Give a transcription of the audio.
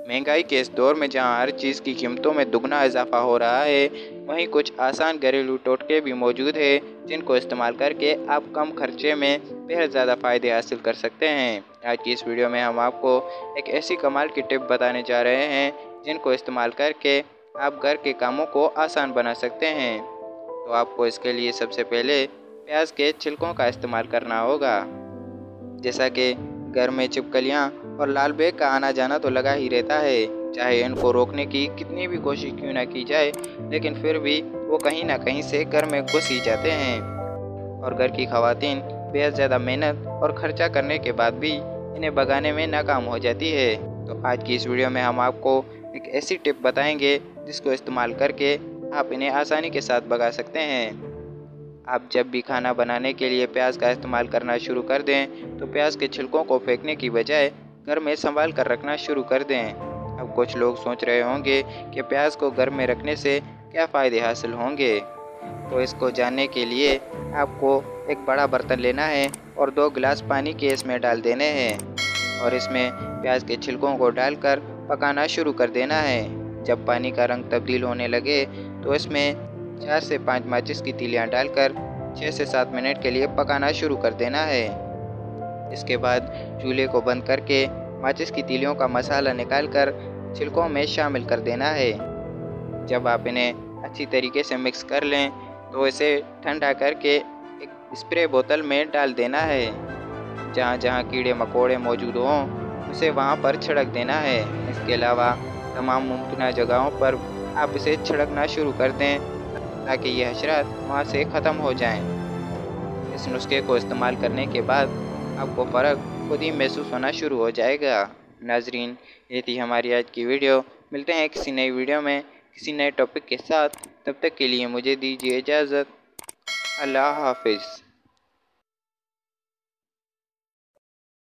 महंगाई के इस दौर में जहां हर चीज़ की कीमतों में दुगना इजाफा हो रहा है, वहीं कुछ आसान घरेलू टोटके भी मौजूद हैं जिनको इस्तेमाल करके आप कम खर्चे में बेहद ज़्यादा फ़ायदे हासिल कर सकते हैं। आज की इस वीडियो में हम आपको एक ऐसी कमाल की टिप बताने जा रहे हैं जिनको इस्तेमाल करके आप घर के कामों को आसान बना सकते हैं। तो आपको इसके लिए सबसे पहले प्याज के छिलकों का इस्तेमाल करना होगा। जैसा कि घर में छिपकलियाँ और लाल बेग का आना जाना तो लगा ही रहता है, चाहे इनको रोकने की कितनी भी कोशिश क्यों ना की जाए, लेकिन फिर भी वो कहीं ना कहीं से घर में घुस ही जाते हैं। और घर की खवातीन बेहद ज़्यादा मेहनत और खर्चा करने के बाद भी इन्हें भगाने में नाकाम हो जाती है। तो आज की इस वीडियो में हम आपको एक ऐसी टिप बताएंगे जिसको इस्तेमाल करके आप इन्हें आसानी के साथ भगा सकते हैं। आप जब भी खाना बनाने के लिए प्याज का इस्तेमाल करना शुरू कर दें तो प्याज के छिलकों को फेंकने की बजाय घर में संभाल कर रखना शुरू कर दें। अब कुछ लोग सोच रहे होंगे कि प्याज को घर में रखने से क्या फ़ायदे हासिल होंगे। तो इसको जानने के लिए आपको एक बड़ा बर्तन लेना है और 2 गिलास पानी के इसमें डाल देने हैं और इसमें प्याज के छिलकों को डालकर पकाना शुरू कर देना है। जब पानी का रंग तब्दील होने लगे तो इसमें 4 से 5 माचिस की तीलियां डालकर 6 से 7 मिनट के लिए पकाना शुरू कर देना है। इसके बाद चूल्हे को बंद करके माचिस की तीलियों का मसाला निकालकर छिलकों में शामिल कर देना है। जब आप इन्हें अच्छी तरीके से मिक्स कर लें तो इसे ठंडा करके एक स्प्रे बोतल में डाल देना है। जहाँ जहाँ कीड़े मकोड़े मौजूद हों उसे वहाँ पर छिड़क देना है। इसके अलावा तमाम मुमकिन जगहों पर आप इसे छिड़कना शुरू कर दें ताकि ये हशरात वहाँ से ख़त्म हो जाएं। इस नुस्खे को इस्तेमाल करने के बाद आपको फ़र्क खुद ही महसूस होना शुरू हो जाएगा। नाजरीन, ये थी हमारी आज की वीडियो। मिलते हैं किसी नई वीडियो में किसी नए टॉपिक के साथ। तब तक के लिए मुझे दीजिए इजाज़त। अल्लाह हाफिज़।